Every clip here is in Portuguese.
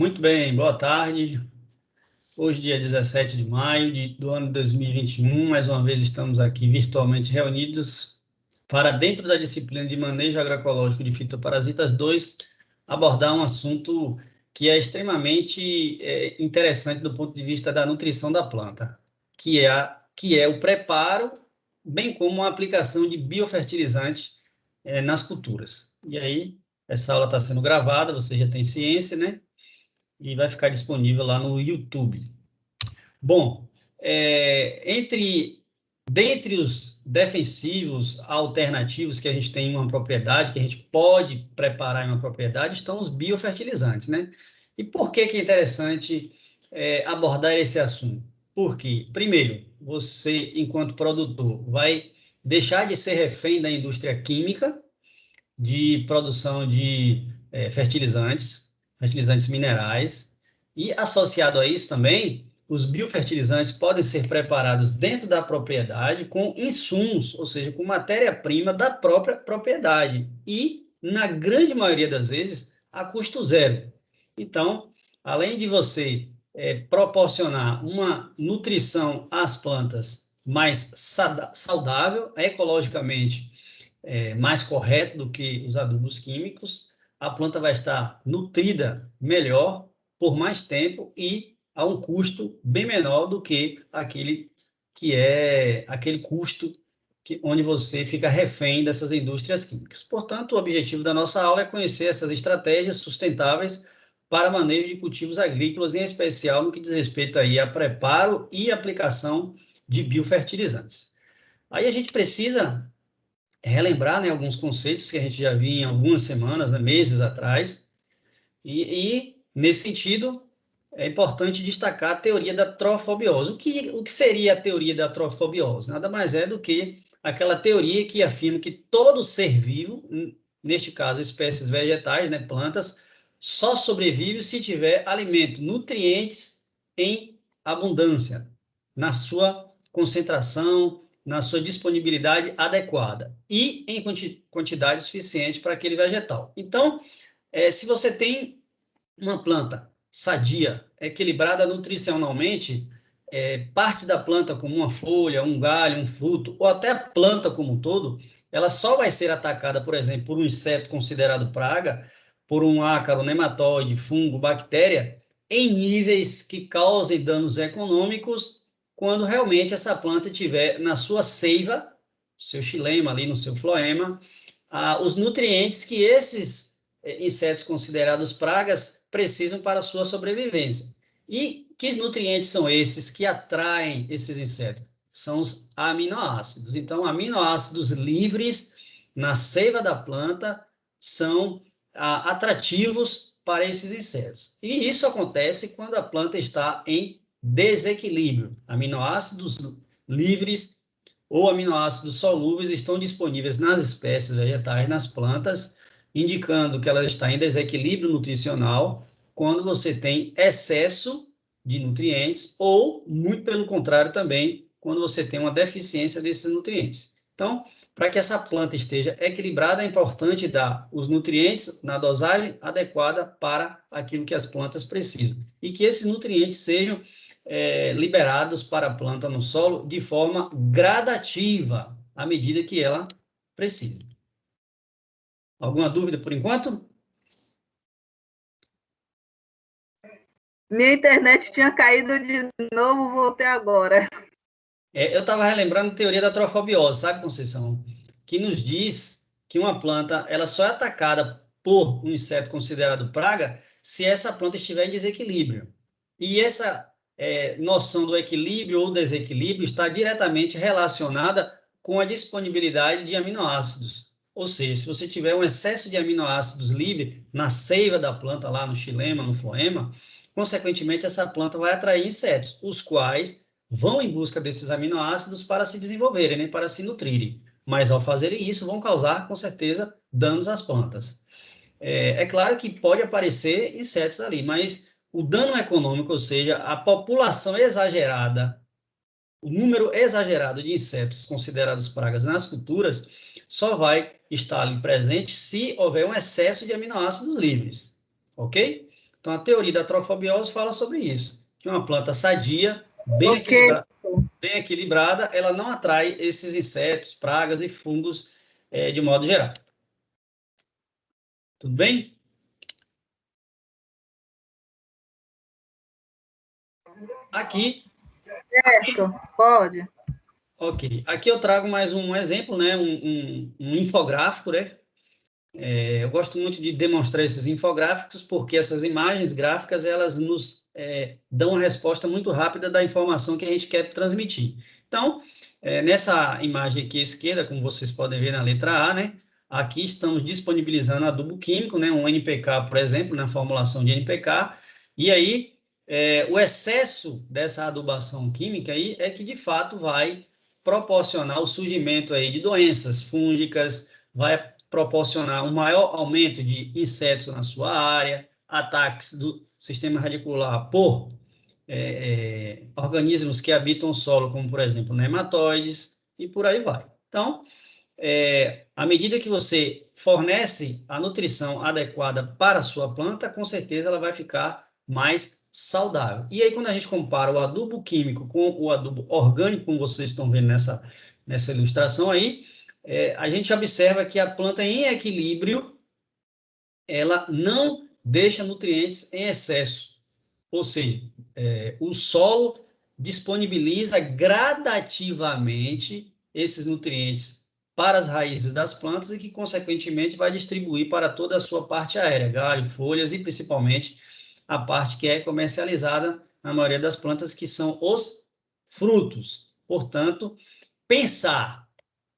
Muito bem, boa tarde. Hoje, dia 17 de maio do ano de 2021, mais uma vez estamos aqui virtualmente reunidos para, dentro da disciplina de Manejo Agroecológico de Fitoparasitas 2, abordar um assunto que é extremamente interessante do ponto de vista da nutrição da planta, que é o preparo, bem como a aplicação de biofertilizantes nas culturas. E aí, essa aula está sendo gravada, você já tem ciência, né? E vai ficar disponível lá no YouTube. Bom, dentre os defensivos alternativos que a gente tem em uma propriedade, que a gente pode preparar em uma propriedade, estão os biofertilizantes, né? E por que é interessante abordar esse assunto? Porque, primeiro, você, enquanto produtor, vai deixar de ser refém da indústria química de produção de fertilizantes minerais, e associado a isso também, os biofertilizantes podem ser preparados dentro da propriedade com insumos, ou seja, com matéria-prima da própria propriedade, e, na grande maioria das vezes, a custo zero. Então, além de você proporcionar uma nutrição às plantas mais saudável, ecologicamente mais correto do que os adubos químicos, a planta vai estar nutrida melhor, por mais tempo e a um custo bem menor do que aquele custo onde você fica refém dessas indústrias químicas. Portanto, o objetivo da nossa aula é conhecer essas estratégias sustentáveis para manejo de cultivos agrícolas, em especial no que diz respeito aí a preparo e aplicação de biofertilizantes. Aí a gente precisa relembrar, né, alguns conceitos que a gente já viu em algumas semanas, né, meses atrás, e nesse sentido, é importante destacar a teoria da trofobiose. O que seria a teoria da trofobiose? Nada mais é do que aquela teoria que afirma que todo ser vivo, neste caso espécies vegetais, né, plantas, só sobrevive se tiver alimento, nutrientes em abundância, na sua concentração, na sua disponibilidade adequada e em quantidade suficiente para aquele vegetal. Então, se você tem uma planta sadia, equilibrada nutricionalmente, parte da planta, como uma folha, um galho, um fruto, ou até a planta como um todo, ela só vai ser atacada, por exemplo, por um inseto considerado praga, por um ácaro, nematóide, fungo, bactéria, em níveis que causem danos econômicos, quando realmente essa planta tiver na sua seiva, seu xilema ali no seu floema, os nutrientes que esses insetos considerados pragas precisam para a sua sobrevivência. E que nutrientes são esses que atraem esses insetos? São os aminoácidos. Então, aminoácidos livres na seiva da planta são atrativos para esses insetos. E isso acontece quando a planta está em desequilíbrio. Aminoácidos livres ou aminoácidos solúveis estão disponíveis nas espécies vegetais, nas plantas, indicando que ela está em desequilíbrio nutricional quando você tem excesso de nutrientes ou, muito pelo contrário também, quando você tem uma deficiência desses nutrientes. Então, para que essa planta esteja equilibrada, é importante dar os nutrientes na dosagem adequada para aquilo que as plantas precisam. E que esses nutrientes sejam liberados para a planta no solo de forma gradativa, à medida que ela precisa. Alguma dúvida por enquanto? Minha internet tinha caído de novo, voltei agora. Eu estava relembrando a teoria da trofobiose, sabe, Conceição? Que nos diz que uma planta ela só é atacada por um inseto considerado praga se essa planta estiver em desequilíbrio. E essa noção do equilíbrio ou desequilíbrio está diretamente relacionada com a disponibilidade de aminoácidos. Ou seja, se você tiver um excesso de aminoácidos livre na seiva da planta, lá no xilema, no floema, consequentemente essa planta vai atrair insetos, os quais vão em busca desses aminoácidos para se desenvolverem, né, para se nutrirem. Mas ao fazerem isso, vão causar, com certeza, danos às plantas. É claro que pode aparecer insetos ali, mas o dano econômico, ou seja, a população exagerada, o número exagerado de insetos considerados pragas nas culturas, só vai estar ali presente se houver um excesso de aminoácidos livres, ok? Então, a teoria da trofobiose fala sobre isso, que uma planta sadia, bem equilibrada, ela não atrai esses insetos, pragas e fungos de modo geral. Tudo bem? Aqui. Certo, pode. Ok. Aqui eu trago mais um exemplo, né? Um infográfico, né? Eu gosto muito de demonstrar esses infográficos porque essas imagens gráficas elas nos dão uma resposta muito rápida da informação que a gente quer transmitir. Então, nessa imagem aqui à esquerda, como vocês podem ver na letra A, né? Aqui estamos disponibilizando adubo químico, né? Um NPK, por exemplo, na formulação de NPK. E aí, o excesso dessa adubação química aí é que, de fato, vai proporcionar o surgimento aí de doenças fúngicas, vai proporcionar um maior aumento de insetos na sua área, ataques do sistema radicular por organismos que habitam o solo, como, por exemplo, nematóides, e por aí vai. Então, à medida que você fornece a nutrição adequada para a sua planta, com certeza ela vai ficar mais saudável. E aí, quando a gente compara o adubo químico com o adubo orgânico, como vocês estão vendo nessa ilustração aí, a gente observa que a planta em equilíbrio, ela não deixa nutrientes em excesso. Ou seja, o solo disponibiliza gradativamente esses nutrientes para as raízes das plantas e que, consequentemente, vai distribuir para toda a sua parte aérea, galho, folhas e, principalmente, a parte que é comercializada na maioria das plantas, que são os frutos. Portanto, pensar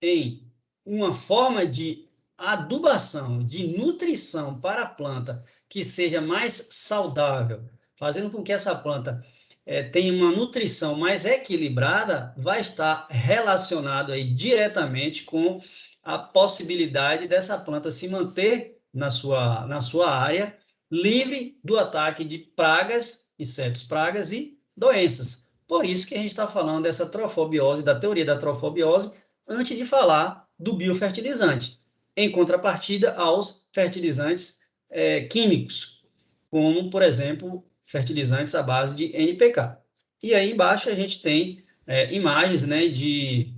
em uma forma de adubação, de nutrição para a planta que seja mais saudável, fazendo com que essa planta tenha uma nutrição mais equilibrada, vai estar relacionado aí diretamente com a possibilidade dessa planta se manter na sua área livre do ataque de pragas, insetos, pragas e doenças. Por isso que a gente está falando dessa trofobiose, da teoria da trofobiose, antes de falar do biofertilizante, em contrapartida aos fertilizantes químicos, como, por exemplo, fertilizantes à base de NPK. E aí embaixo a gente tem imagens, né, de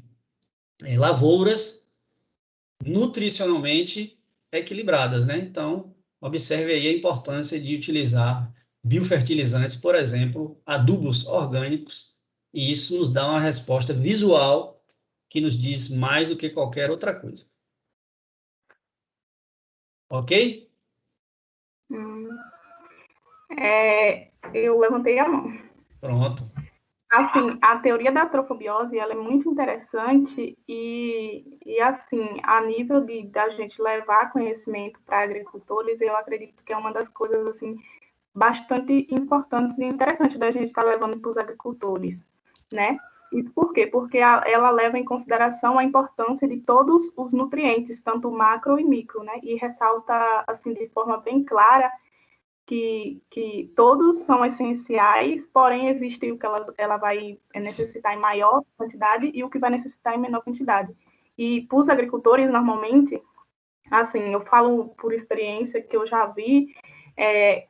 lavouras nutricionalmente equilibradas, né? Então, observe aí a importância de utilizar biofertilizantes, por exemplo, adubos orgânicos, e isso nos dá uma resposta visual que nos diz mais do que qualquer outra coisa. Ok? Eu levantei a mão. Pronto. Assim, a teoria da trofobiose, ela é muito interessante e assim, a nível da gente levar conhecimento para agricultores, eu acredito que é uma das coisas, assim, bastante importantes e interessantes da gente estar levando para os agricultores, né? Isso por quê? Porque ela leva em consideração a importância de todos os nutrientes, tanto macro e micro, né? E ressalta, assim, de forma bem clara que todos são essenciais, porém existe o que ela vai necessitar em maior quantidade e o que vai necessitar em menor quantidade. E para os agricultores, normalmente, assim, eu falo por experiência que eu já vi,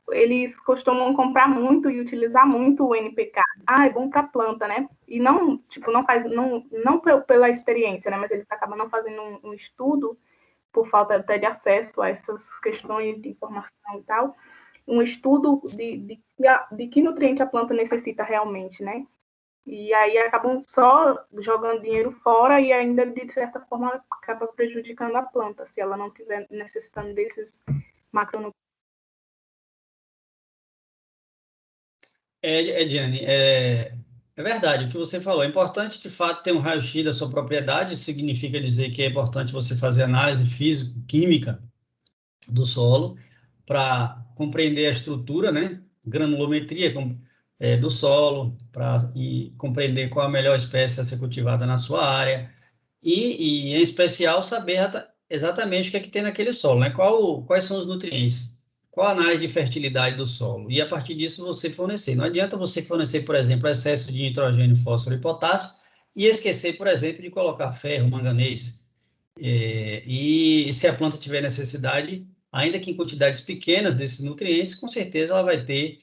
eles costumam comprar muito e utilizar muito o NPK. É bom para a planta, né? E não, tipo, não pela experiência, né? Mas eles acabam não fazendo um estudo por falta até de acesso a essas questões de informação e tal, um estudo de que nutriente a planta necessita realmente, né? E aí acabam só jogando dinheiro fora e ainda, de certa forma, acaba prejudicando a planta, se ela não estiver necessitando desses macronutrientes. Diane, é verdade o que você falou. É importante, de fato, ter um raio-x da sua propriedade. Isso significa dizer que é importante você fazer análise físico-química do solo para compreender a estrutura, né? Granulometria do solo, e compreender qual a melhor espécie a ser cultivada na sua área. E em especial, saber exatamente o que é que tem naquele solo, né? Quais são os nutrientes, qual a análise de fertilidade do solo, e a partir disso você fornecer. Não adianta você fornecer, por exemplo, excesso de nitrogênio, fósforo e potássio, e esquecer, por exemplo, de colocar ferro, manganês. E se a planta tiver necessidade, ainda que em quantidades pequenas desses nutrientes, com certeza ela vai ter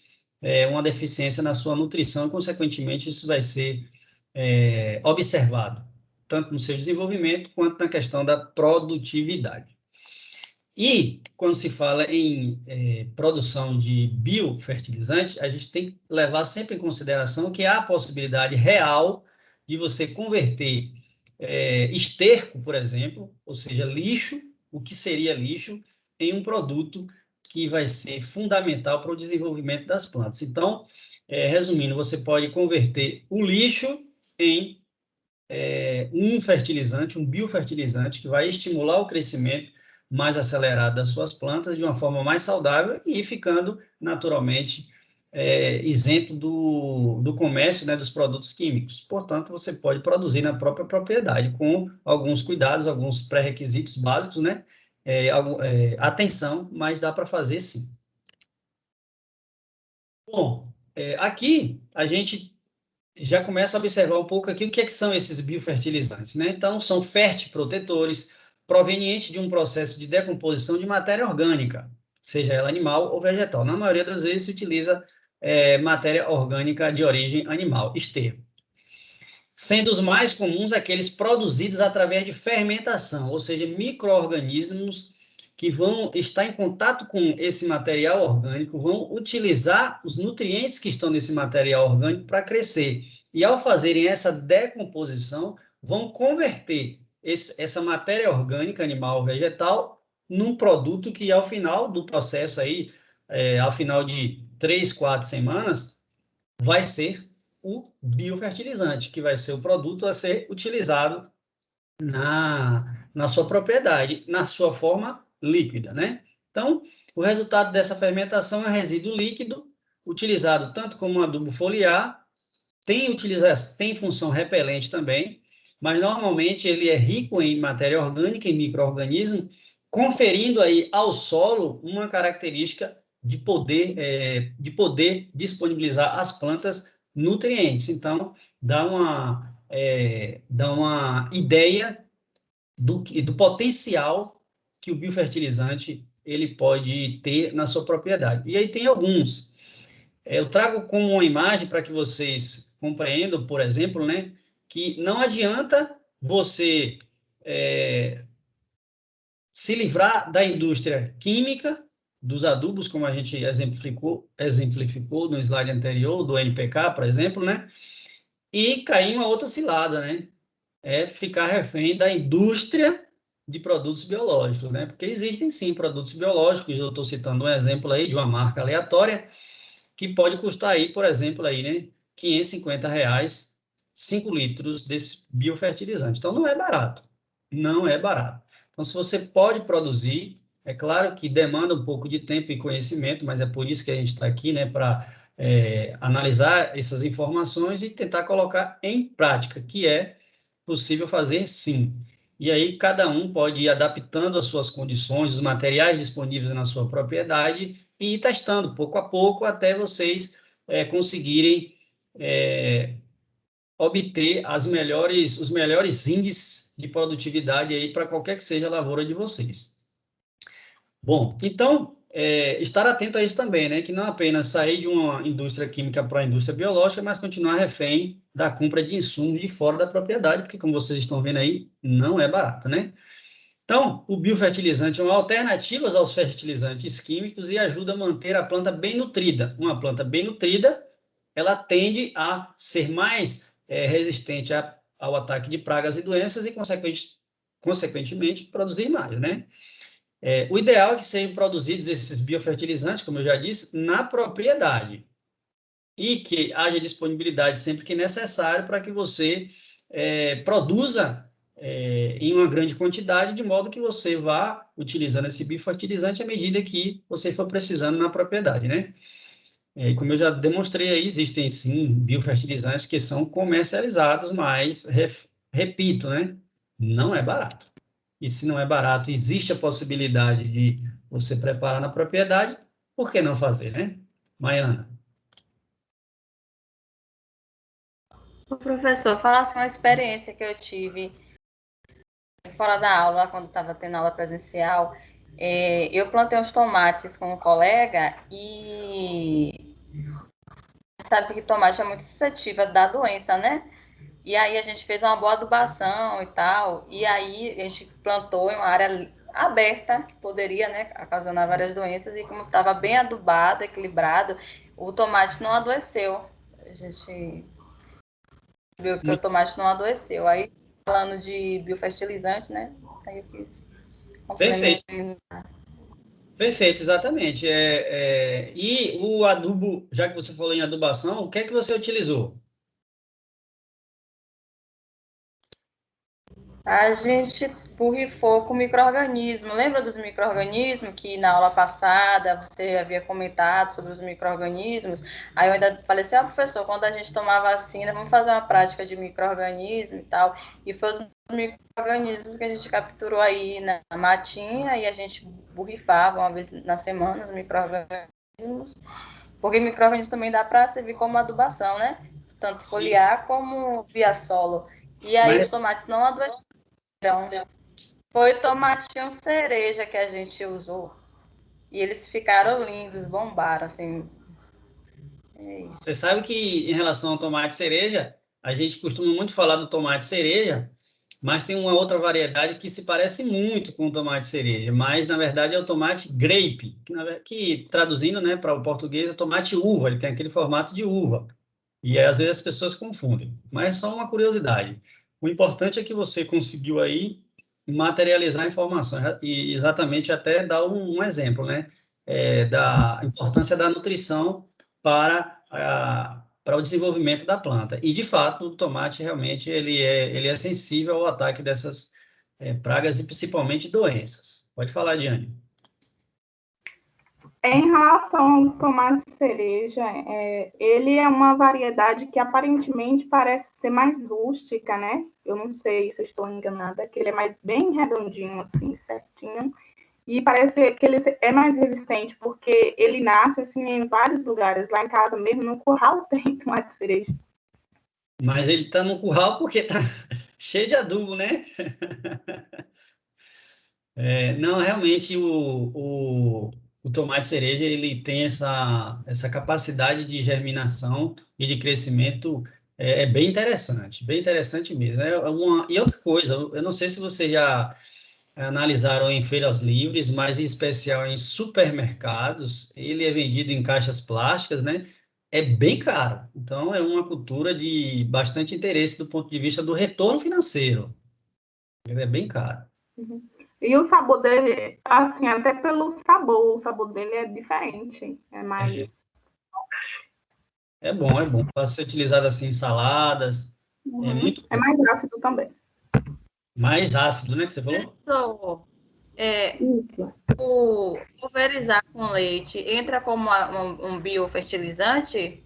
uma deficiência na sua nutrição e, consequentemente, isso vai ser observado, tanto no seu desenvolvimento quanto na questão da produtividade. E, quando se fala em produção de biofertilizante, a gente tem que levar sempre em consideração que há a possibilidade real de você converter esterco, por exemplo, ou seja, lixo, o que seria lixo, em um produto que vai ser fundamental para o desenvolvimento das plantas. Então, resumindo, você pode converter o lixo em um fertilizante, um biofertilizante, que vai estimular o crescimento mais acelerado das suas plantas de uma forma mais saudável e ficando naturalmente isento do comércio, né, dos produtos químicos. Portanto, você pode produzir na própria propriedade com alguns cuidados, alguns pré-requisitos básicos, né? Atenção, mas dá para fazer sim. Bom, aqui a gente já começa a observar um pouco aqui o que é que são esses biofertilizantes, né? Então, são fertiprotetores provenientes de um processo de decomposição de matéria orgânica, seja ela animal ou vegetal. Na maioria das vezes se utiliza matéria orgânica de origem animal, esterco. Sendo os mais comuns aqueles produzidos através de fermentação, ou seja, micro-organismos que vão estar em contato com esse material orgânico, vão utilizar os nutrientes que estão nesse material orgânico para crescer. E, ao fazerem essa decomposição, vão converter essa matéria orgânica, animal ou vegetal, num produto que, ao final do processo, aí, ao final de 3, 4 semanas, vai ser o biofertilizante, que vai ser o produto a ser utilizado na sua propriedade, na sua forma líquida, né? Então, o resultado dessa fermentação é resíduo líquido, utilizado tanto como adubo foliar, tem função repelente também, mas normalmente ele é rico em matéria orgânica, em micro-organismo, conferindo aí ao solo uma característica de poder disponibilizar às plantas nutrientes. Então, dá uma ideia do potencial que o biofertilizante ele pode ter na sua propriedade. E aí tem alguns. Eu trago como uma imagem para que vocês compreendam, por exemplo, né, que não adianta você se livrar da indústria química, dos adubos, como a gente exemplificou no slide anterior, do NPK, por exemplo, né, e cair em uma outra cilada, né, ficar refém da indústria de produtos biológicos, né, porque existem sim produtos biológicos, eu estou citando um exemplo aí de uma marca aleatória, que pode custar aí, por exemplo, aí, né, R$550, 5 litros desse biofertilizante. Então, não é barato. Não é barato. Então, se você pode produzir, é claro que demanda um pouco de tempo e conhecimento, mas é por isso que a gente está aqui, né, para analisar essas informações e tentar colocar em prática, que é possível fazer sim. E aí, cada um pode ir adaptando as suas condições, os materiais disponíveis na sua propriedade e ir testando pouco a pouco até vocês conseguirem obter os melhores índices de produtividade aí para qualquer que seja a lavoura de vocês. Bom, então, estar atento a isso também, né? Que não apenas sair de uma indústria química para a indústria biológica, mas continuar refém da compra de insumos de fora da propriedade, porque, como vocês estão vendo aí, não é barato, né? Então, o biofertilizante é uma alternativa aos fertilizantes químicos e ajuda a manter a planta bem nutrida. Uma planta bem nutrida, ela tende a ser mais resistente ao ataque de pragas e doenças e, consequentemente, produzir mais, né? O ideal é que sejam produzidos esses biofertilizantes, como eu já disse, na propriedade e que haja disponibilidade sempre que necessário para que você produza em uma grande quantidade, de modo que você vá utilizando esse biofertilizante à medida que você for precisando na propriedade, né? E como eu já demonstrei aí, existem sim biofertilizantes que são comercializados, mas, repito, né? Não é barato. E se não é barato, existe a possibilidade de você preparar na propriedade, por que não fazer, né? Maiana. O professor, falasse uma experiência que eu tive fora da aula, quando estava tendo aula presencial, Eu plantei uns tomates com um colega e sabe que tomate é muito suscetível da doença, né? E aí a gente fez uma boa adubação e tal, e aí a gente plantou em uma área aberta, que poderia, né, ocasionar várias doenças, e como estava bem adubado, equilibrado, o tomate não adoeceu. A gente viu que o tomate não adoeceu. Aí, falando de biofertilizante, né, aí eu quis Perfeito, complementar. perfeito, exatamente. E o adubo, já que você falou em adubação, o que é que você utilizou? A gente borrifou com micro-organismo. Lembra dos micro-organismos que na aula passada você havia comentado sobre os micro-organismos? Aí eu ainda falei assim, professor, quando a gente tomar vacina, vamos fazer uma prática de micro-organismo e tal. E foi os micro-organismos que a gente capturou aí na matinha e a gente borrifava uma vez na semana os micro-organismos. Porque micro-organismo também dá para servir como adubação, né? Tanto Sim, foliar como via solo. E aí os mas tomates não adoeceram. Então, foi tomatinho cereja que a gente usou. E eles ficaram lindos, bombaram, assim. É isso. você sabe que em relação ao tomate cereja, a gente costuma muito falar do tomate cereja, mas tem uma outra variedade que se parece muito com o tomate cereja, mas na verdade é o tomate grape, que traduzindo, né, para o português é tomate uva, ele tem aquele formato de uva. E às vezes as pessoas confundem, mas é só uma curiosidade. O importante é que você conseguiu aí materializar a informação e exatamente até dar um exemplo, né, da importância da nutrição para o desenvolvimento da planta. E de fato, o tomate realmente ele é sensível ao ataque dessas pragas e principalmente doenças. Pode falar, Diane. Em relação ao tomate cereja, ele é uma variedade que aparentemente parece ser mais rústica, né? Eu não sei se eu estou enganada, que ele é mais bem redondinho, assim, certinho. E parece que ele é mais resistente, porque ele nasce, assim, em vários lugares. Lá em casa mesmo, no curral tem tomate cereja. Mas ele está no curral porque está cheio de adubo, né? Não, realmente o tomate cereja ele tem essa capacidade de germinação e de crescimento bem interessante mesmo. E outra coisa, eu não sei se vocês já analisaram em feiras livres, mas em especial em supermercados, ele é vendido em caixas plásticas, né? É bem caro. Então, é uma cultura de bastante interesse do ponto de vista do retorno financeiro. Ele é bem caro. Uhum. E o sabor dele, assim, até pelo sabor, o sabor dele é diferente. É mais. É bom. Pode ser utilizado assim em saladas. É Uhum. muito É bom. mais ácido também. Mais ácido, né, que você falou? Professor, Isso. o pulverizar com leite entra como um biofertilizante?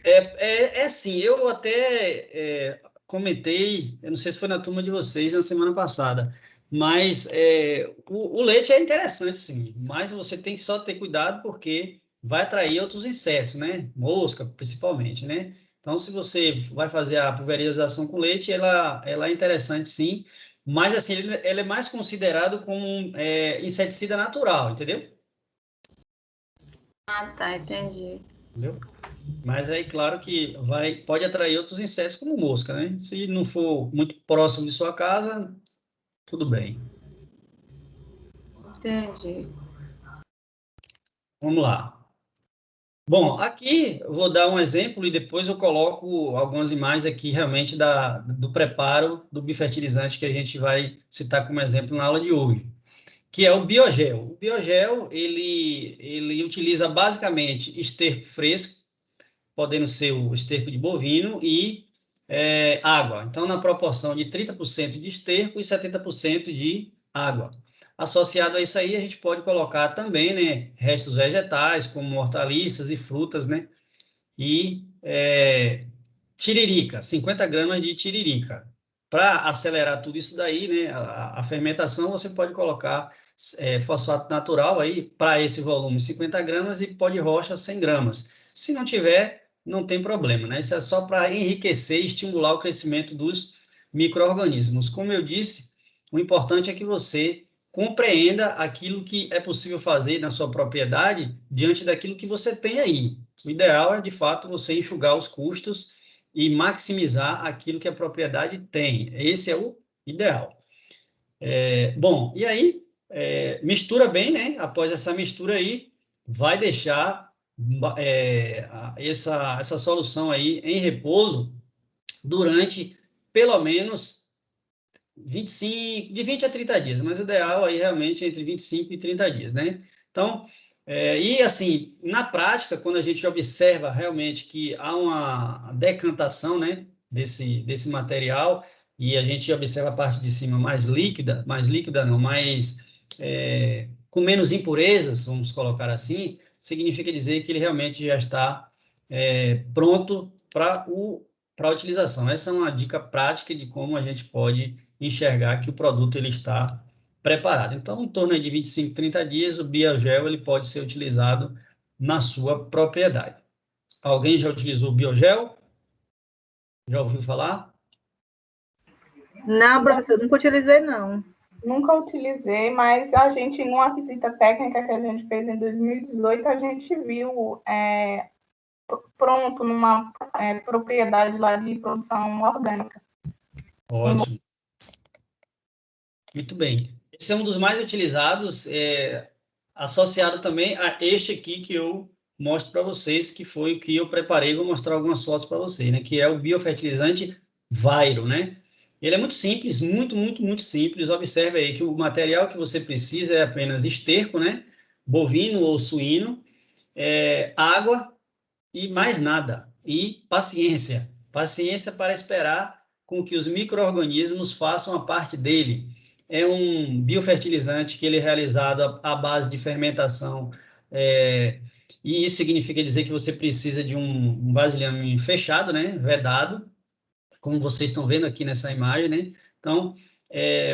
É sim, eu até comentei, eu não sei se foi na turma de vocês na semana passada, mas o leite é interessante sim, mas você tem que só ter cuidado porque vai atrair outros insetos, né? Mosca, principalmente, né? Então, se você vai fazer a pulverização com leite, ela é interessante sim, mas assim, ele é mais considerado como um inseticida natural, entendeu? Ah, tá, entendi. Entendeu? Mas aí, claro que pode atrair outros insetos como mosca, né? Se não for muito próximo de sua casa, tudo bem. Entendi. Vamos lá. Bom, aqui eu vou dar um exemplo e depois eu coloco algumas imagens aqui realmente do preparo do bifertilizante que a gente vai citar como exemplo na aula de hoje, que é o biogel. O biogel, ele utiliza basicamente esterco fresco, podendo ser o esterco de bovino e água. Então, na proporção de 30% de esterco e 70% de água. Associado a isso aí, a gente pode colocar também, né, restos vegetais, como hortaliças e frutas, né, e tiririca, 50 gramas de tiririca. Para acelerar tudo isso daí, né, a fermentação, você pode colocar fosfato natural aí para esse volume 50 gramas e pó de rocha 100 gramas. Se não tiver, não tem problema, né? Isso é só para enriquecer e estimular o crescimento dos micro-organismos. Como eu disse, o importante é que você compreenda aquilo que é possível fazer na sua propriedade diante daquilo que você tem aí. O ideal é, de fato, você enxugar os custos e maximizar aquilo que a propriedade tem. Esse é o ideal. Bom, e aí, mistura bem, né? Após essa mistura aí, vai deixar essa solução aí em repouso durante, pelo menos, de 20 a 30 dias, mas o ideal aí realmente é entre 25 e 30 dias, né? Então, e assim, na prática, quando a gente observa realmente que há uma decantação, né, desse material, e a gente observa a parte de cima mais líquida não, com menos impurezas, vamos colocar assim, significa dizer que ele realmente já está pronto para a utilização. Essa é uma dica prática de como a gente pode enxergar que o produto ele está preparado. Então, em torno de 25, 30 dias, o biogel ele pode ser utilizado na sua propriedade. Alguém já utilizou o biogel? Já ouviu falar? Não, professor, nunca utilizei, não. Nunca utilizei, mas a gente, numa visita técnica que a gente fez em 2018, a gente viu pronto numa propriedade lá de produção orgânica. Ótimo. Muito bem. Esse é um dos mais utilizados, associado também a este aqui que eu mostro para vocês, que foi o que eu preparei, vou mostrar algumas fotos para vocês, né? Que é o biofertilizante Vairo, né? Ele é muito simples, muito, muito, muito simples. Observe aí que o material que você precisa é apenas esterco, né? Bovino ou suíno, água e mais nada. E paciência. Paciência para esperar com que os micro-organismos façam a parte dele. É um biofertilizante que ele é realizado à base de fermentação, e isso significa dizer que você precisa de um vasilhame fechado, né? Vedado, como vocês estão vendo aqui nessa imagem, né? Então,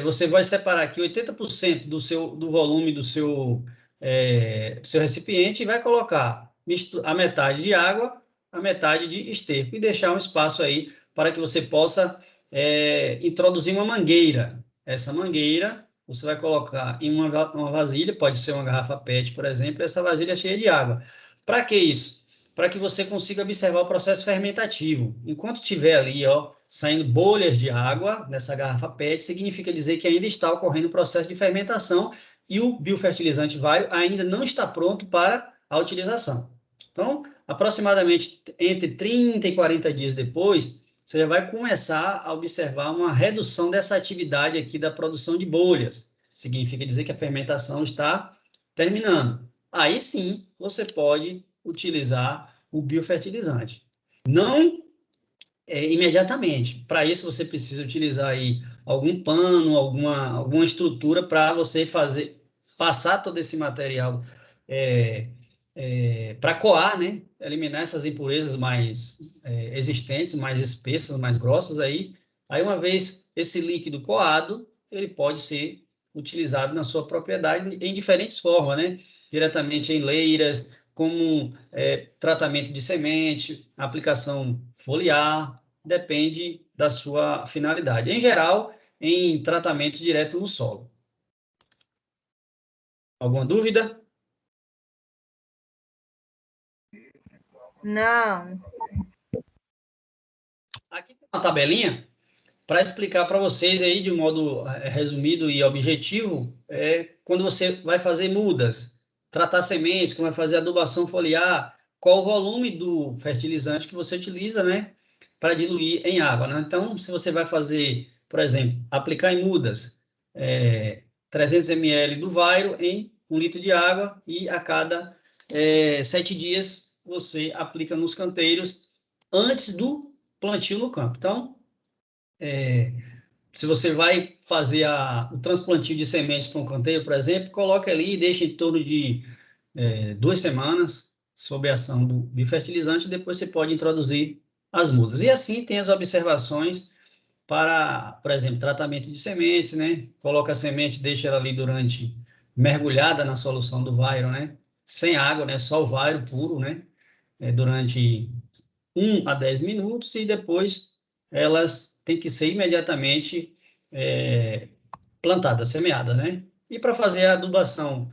você vai separar aqui 80% do volume do seu recipiente e vai colocar a metade de água, a metade de esterco, e deixar um espaço aí para que você possa introduzir uma mangueira. Essa mangueira você vai colocar em uma vasilha, pode ser uma garrafa PET, por exemplo, essa vasilha cheia de água. Para que isso? Para que você consiga observar o processo fermentativo. Enquanto tiver ali, saindo bolhas de água nessa garrafa PET, significa dizer que ainda está ocorrendo o processo de fermentação e o biofertilizante Vairo ainda não está pronto para a utilização. Então, aproximadamente entre 30 e 40 dias depois, você já vai começar a observar uma redução dessa atividade aqui da produção de bolhas. Significa dizer que a fermentação está terminando. Aí sim, você pode utilizar o biofertilizante. Não imediatamente. Para isso, você precisa utilizar aí algum pano, alguma estrutura para você passar todo esse material para coar, né? Eliminar essas impurezas mais existentes, mais espessas, mais grossas aí. Aí, uma vez esse líquido coado, ele pode ser utilizado na sua propriedade em diferentes formas, né? Diretamente em leiras, como tratamento de semente, aplicação foliar, depende da sua finalidade. Em geral, em tratamento direto no solo. Alguma dúvida? Não. Aqui tem uma tabelinha para explicar para vocês aí de um modo resumido e objetivo, quando você vai fazer mudas, tratar sementes, como vai fazer adubação foliar, qual o volume do fertilizante que você utiliza, né, para diluir em água, né? Então, se você vai fazer, por exemplo, aplicar em mudas, 300 ml do Vairo em 1 litro de água e a cada 7 dias você aplica nos canteiros antes do plantio no campo. Então, se você vai fazer o transplantio de sementes para um canteiro, por exemplo, coloque ali e deixe em torno de 2 semanas sob a ação do biofertilizante, e depois você pode introduzir as mudas. E assim tem as observações para, por exemplo, tratamento de sementes, né? Coloca a semente, deixa ela ali mergulhada na solução do Vairo, né? Sem água, né? Só o Vairo puro, né? Durante 1 a 10 minutos, e depois elas têm que ser imediatamente plantadas, semeadas, né? E para fazer a adubação,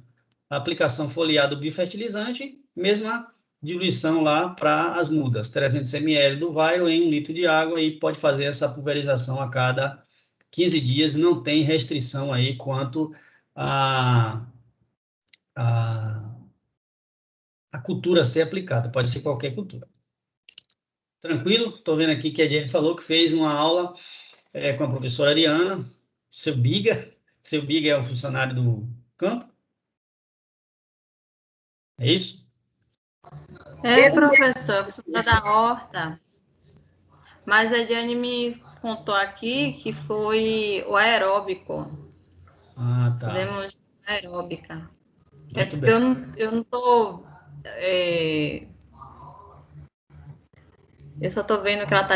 a aplicação foliar do biofertilizante, mesma diluição lá para as mudas, 300 ml do vairo em 1 litro de água, e pode fazer essa pulverização a cada 15 dias, não tem restrição aí quanto a cultura a ser aplicada, pode ser qualquer cultura. Tranquilo? Estou vendo aqui que a Jenny falou que fez uma aula com a professora Ariana, seu Biga é um funcionário do campo? É isso? É, professor, funcionária da horta. Mas a Jenny me contou aqui que foi o aeróbico. Ah, tá. Fizemos aeróbica. Muito Porque bem. eu não tô... eu só tô vendo que ela tá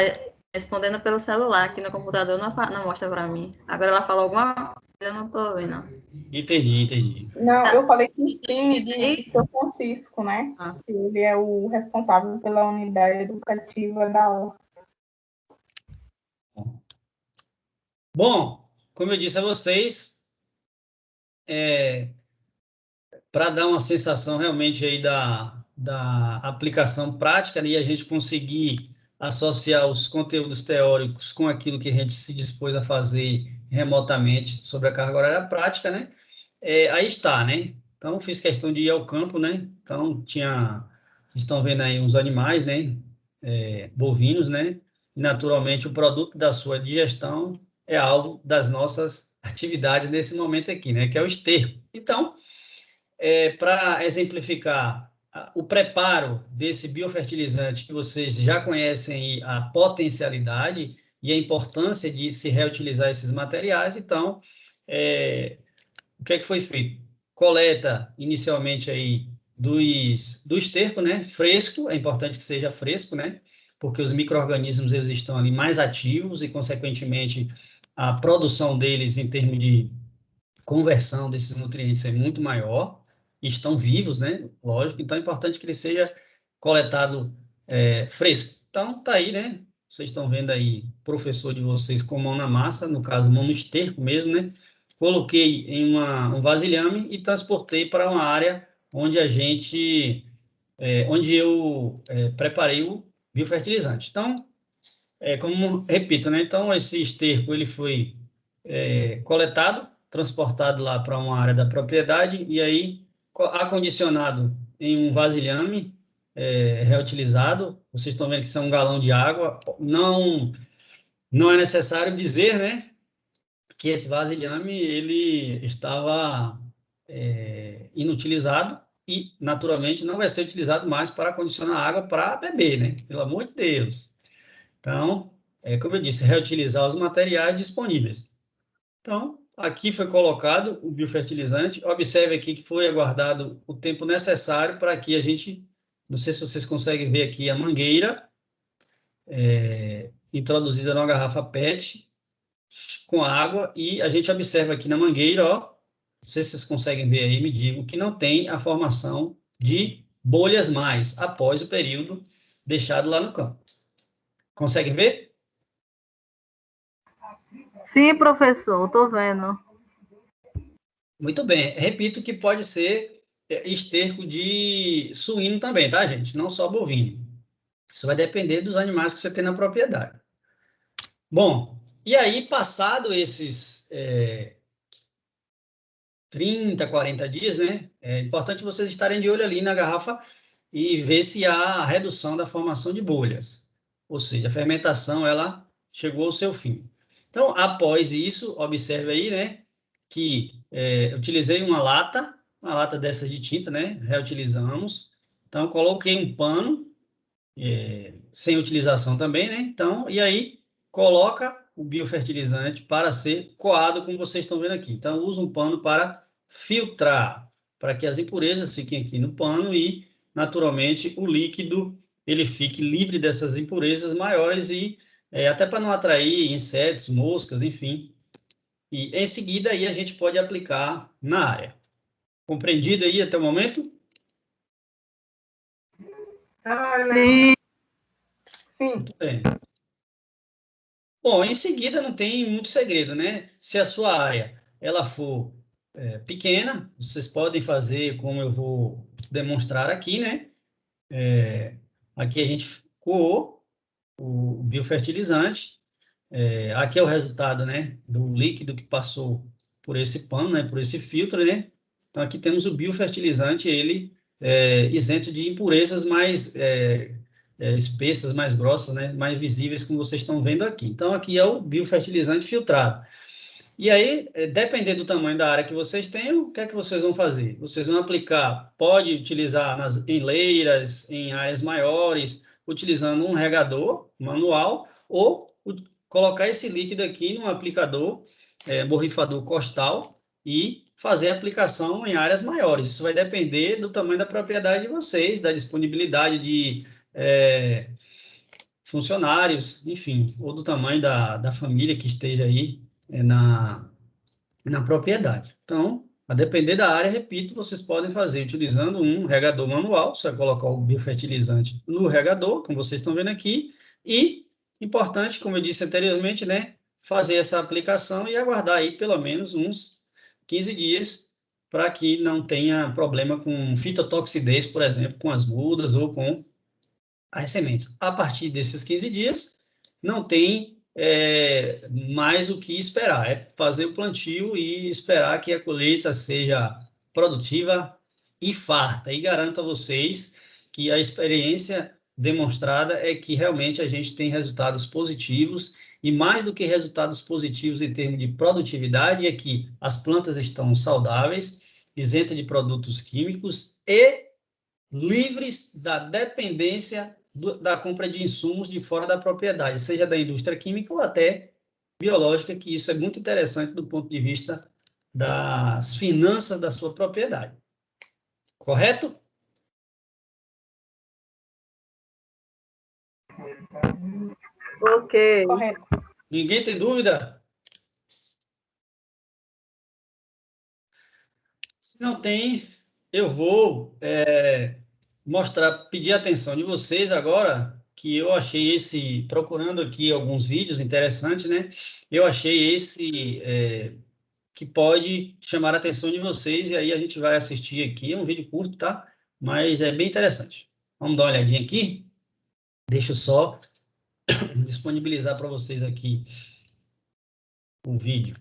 respondendo pelo celular, aqui no computador não mostra para mim. Agora ela falou alguma coisa, eu não tô vendo. Entendi. Não, eu falei que sim, Entendi. do seu Francisco, né? Ah. Ele é o responsável pela unidade educativa da horta. Bom, como eu disse a vocês, para dar uma sensação realmente aí da aplicação prática, né, e a gente conseguir associar os conteúdos teóricos com aquilo que a gente se dispôs a fazer remotamente sobre a carga horária prática, né? Aí está, né? Então, fiz questão de ir ao campo, né? Então, vocês estão vendo aí uns animais, né? Bovinos, né? E, naturalmente, o produto da sua digestão é alvo das nossas atividades nesse momento aqui, né? Que é o esterco. Então, para exemplificar o preparo desse biofertilizante, que vocês já conhecem a potencialidade e a importância de se reutilizar esses materiais, então, o que é que foi feito? Coleta, inicialmente, aí, do esterco, né? Fresco, é importante que seja fresco, né? Porque os micro-organismos, eles estão ali mais ativos e, consequentemente, a produção deles, em termos de conversão desses nutrientes, é muito maior. Estão vivos, né? Lógico, então é importante que ele seja coletado fresco. Então, tá aí, né? Vocês estão vendo aí, professor de vocês com mão na massa, no caso, mão no esterco mesmo, né? Coloquei em um vasilhame e transportei para uma área onde onde eu preparei o biofertilizante. Então, como repito, né? Então, esse esterco, ele foi coletado, transportado lá para uma área da propriedade e aí acondicionado em um vasilhame reutilizado. Vocês estão vendo que isso é 1 galão de água. Não é necessário dizer, né, que esse vasilhame ele estava inutilizado e, naturalmente, não vai ser utilizado mais para acondicionar água para beber, né? Pelo amor de Deus. Então, como eu disse, reutilizar os materiais disponíveis. Então, aqui foi colocado o biofertilizante. Observe aqui que foi aguardado o tempo necessário para que a gente, não sei se vocês conseguem ver aqui a mangueira, introduzida numa garrafa PET, com água, e a gente observa aqui na mangueira, ó, não sei se vocês conseguem ver aí, me digam, que não tem a formação de bolhas mais após o período deixado lá no campo. Conseguem ver? Sim, professor, estou vendo. Muito bem. Repito que pode ser esterco de suíno também, tá, gente? Não só bovino. Isso vai depender dos animais que você tem na propriedade. Bom, e aí, passado esses 30, 40 dias, né? É importante vocês estarem de olho ali na garrafa e ver se há a redução da formação de bolhas. Ou seja, a fermentação, ela chegou ao seu fim. Então, após isso, observe aí, né? Que eu utilizei uma lata dessa de tinta, né? Reutilizamos. Então, coloquei um pano, sem utilização também, né? Então, e aí, coloca o biofertilizante para ser coado, como vocês estão vendo aqui. Então, usa um pano para filtrar, para que as impurezas fiquem aqui no pano e, naturalmente, o líquido ele fique livre dessas impurezas maiores e até para não atrair insetos, moscas, enfim. E, em seguida, aí a gente pode aplicar na área. Compreendido aí até o momento? Sim. Sim. Muito bem. Bom, em seguida não tem muito segredo, né? Se a sua área ela for pequena, vocês podem fazer como eu vou demonstrar aqui, né? Aqui a gente coou o biofertilizante, aqui é o resultado, né, do líquido que passou por esse pano, né, por esse filtro, né? Então aqui temos o biofertilizante, ele isento de impurezas mais espessas, mais grossas, né, mais visíveis, como vocês estão vendo aqui. Então aqui é o biofertilizante filtrado. E aí, dependendo do tamanho da área que vocês tenham, o que é que vocês vão fazer? Vocês vão aplicar, pode utilizar em leiras, em áreas maiores, utilizando um regador manual, ou colocar esse líquido aqui num aplicador, borrifador costal, e fazer a aplicação em áreas maiores. Isso vai depender do tamanho da propriedade de vocês, da disponibilidade de funcionários, enfim, ou do tamanho da família que esteja aí na propriedade. Então, a depender da área, repito, vocês podem fazer utilizando um regador manual, você vai colocar o biofertilizante no regador, como vocês estão vendo aqui, e, importante, como eu disse anteriormente, né, fazer essa aplicação e aguardar aí pelo menos uns 15 dias para que não tenha problema com fitotoxidez, por exemplo, com as mudas ou com as sementes. A partir desses 15 dias, não tem mais o que esperar, é fazer o plantio e esperar que a colheita seja produtiva e farta. E garanto a vocês que a experiência demonstrada é que realmente a gente tem resultados positivos, e mais do que resultados positivos em termos de produtividade, é que as plantas estão saudáveis, isentas de produtos químicos e livres da dependência da compra de insumos de fora da propriedade, seja da indústria química ou até biológica, que isso é muito interessante do ponto de vista das finanças da sua propriedade. Correto? Ok. Correto. Ninguém tem dúvida? Se não tem, eu vou pedir a atenção de vocês agora, que eu achei procurando aqui alguns vídeos interessantes, né? Eu achei esse que pode chamar a atenção de vocês, e aí a gente vai assistir aqui, é um vídeo curto, tá? Mas é bem interessante. Vamos dar uma olhadinha aqui? Deixa eu só disponibilizar para vocês aqui o vídeo.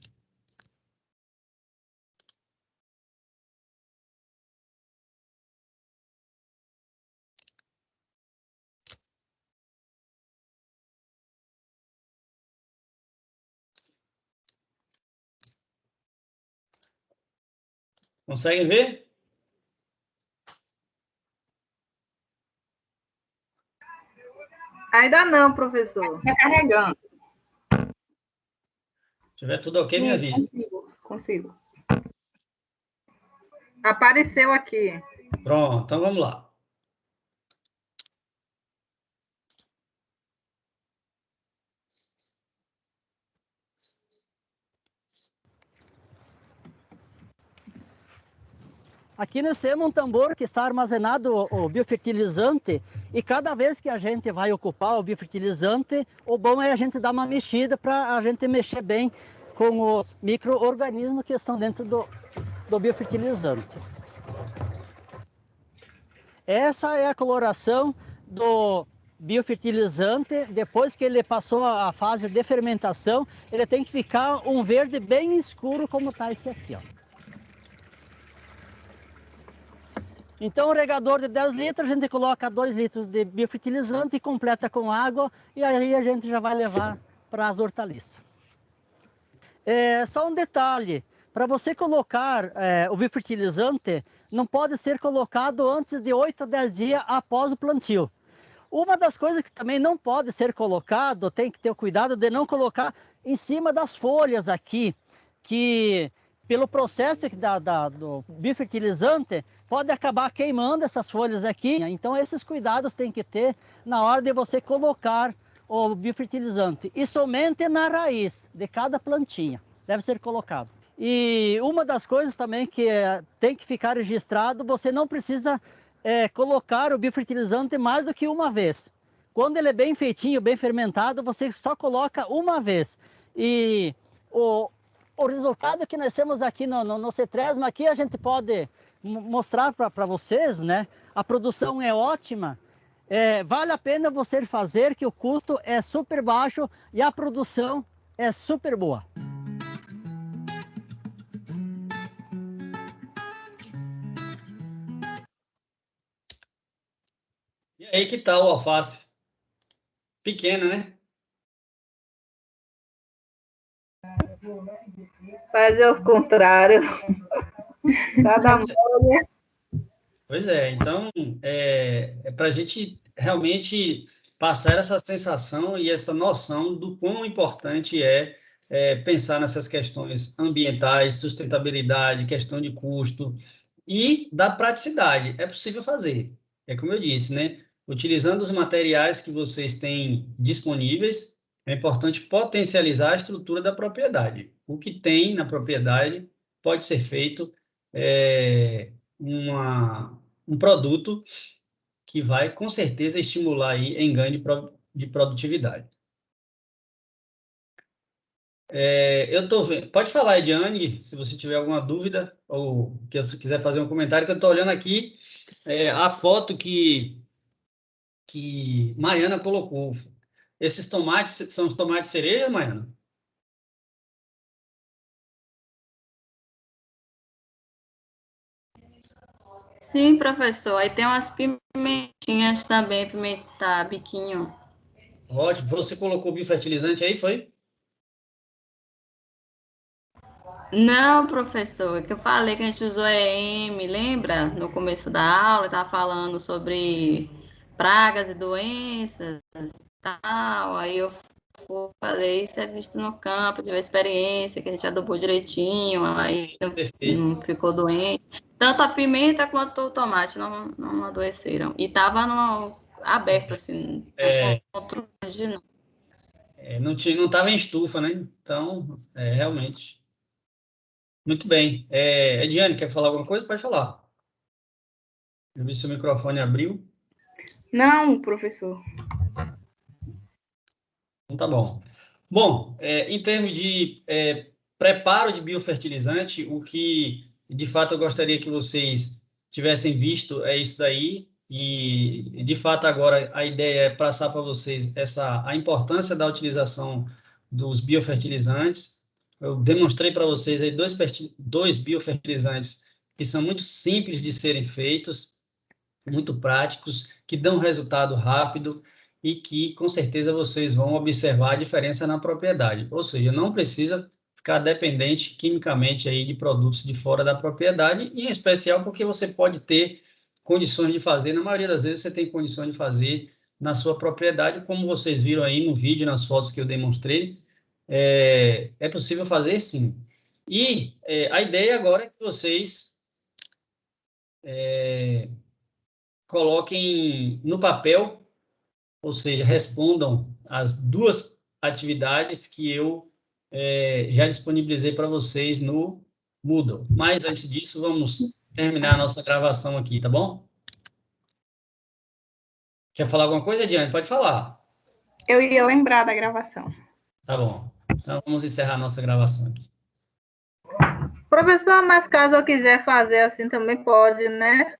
Conseguem ver? Ainda não, professor. Está carregando. Se tiver tudo ok, me avisa. Consigo. Apareceu aqui. Pronto, então vamos lá. Aqui nós temos um tambor que está armazenado o biofertilizante, e cada vez que a gente vai ocupar o biofertilizante, o bom é a gente dar uma mexida para a gente mexer bem com os micro-organismos que estão dentro do biofertilizante. Essa é a coloração do biofertilizante. Depois que ele passou a fase de fermentação, ele tem que ficar um verde bem escuro, como está esse aqui, ó. Então, o regador de 10 litros, a gente coloca 2 litros de biofertilizante e completa com água, e aí a gente já vai levar para as hortaliças. Só um detalhe, para você colocar o biofertilizante, não pode ser colocado antes de 8 a 10 dias após o plantio. Uma das coisas que também não pode ser colocado, tem que ter o cuidado de não colocar em cima das folhas aqui, que pelo processo do biofertilizante, pode acabar queimando essas folhas aqui. Então, esses cuidados tem que ter na hora de você colocar o biofertilizante. E somente na raiz de cada plantinha deve ser colocado. E uma das coisas também que tem que ficar registrado, você não precisa colocar o biofertilizante mais do que uma vez. Quando ele é bem feitinho, bem fermentado, você só coloca uma vez. E o resultado que nós temos aqui no Cetresma, aqui a gente pode mostrar para vocês, né? A produção é ótima, vale a pena você fazer, que o custo é super baixo e a produção é super boa. E aí que tá o alface? Pequena, né? Fazer os contrários. Cada molho. Pois é, então é para a gente realmente passar essa sensação e essa noção do quão importante pensar nessas questões ambientais, sustentabilidade, questão de custo e da praticidade. É possível fazer, é como eu disse, né? Utilizando os materiais que vocês têm disponíveis, é importante potencializar a estrutura da propriedade. O que tem na propriedade pode ser feito um produto que vai, com certeza, estimular aí em ganho de produtividade. Eu estou vendo. Pode falar, Ediane, se você tiver alguma dúvida ou que você quiser fazer um comentário, que eu estou olhando aqui a foto que Mariana colocou. Esses tomates são os tomates cereja, Mariana? Sim, professor. Aí tem umas pimentinhas também, pimenta biquinho. Ótimo. Você colocou biofertilizante aí, foi? Não, professor, que eu falei que a gente usou EM, lembra? No começo da aula, estava falando sobre pragas e doenças e tal. Aí eu falei, isso é visto no campo, tive a experiência, que a gente adubou direitinho, aí não ficou doente. Tanto a pimenta quanto o tomate não adoeceram. E estava aberto, assim, não estava em estufa, né? Então, realmente. Muito bem. Ediane, quer falar alguma coisa? Pode falar. Eu vi se o microfone abriu. Não, professor. Então, tá bom. Bom, em termos de preparo de biofertilizante, o que, de fato, eu gostaria que vocês tivessem visto é isso daí. E, de fato, agora a ideia é passar para vocês a importância da utilização dos biofertilizantes. Eu demonstrei para vocês aí dois biofertilizantes que são muito simples de serem feitos, muito práticos, que dão resultado rápido e que, com certeza, vocês vão observar a diferença na propriedade. Ou seja, não precisa ficar dependente quimicamente aí de produtos de fora da propriedade, e em especial porque você pode ter condições de fazer, na maioria das vezes você tem condições de fazer na sua propriedade, como vocês viram aí no vídeo, nas fotos que eu demonstrei, é possível fazer sim. E a ideia agora é que vocês coloquem no papel, ou seja, respondam as duas atividades que eu já disponibilizei para vocês no Moodle. Mas, antes disso, vamos terminar a nossa gravação aqui, tá bom? Quer falar alguma coisa, Diane? Pode falar. Eu ia lembrar da gravação. Tá bom. Então, vamos encerrar a nossa gravação aqui. Professor, mas caso eu quiser fazer assim, também pode, né?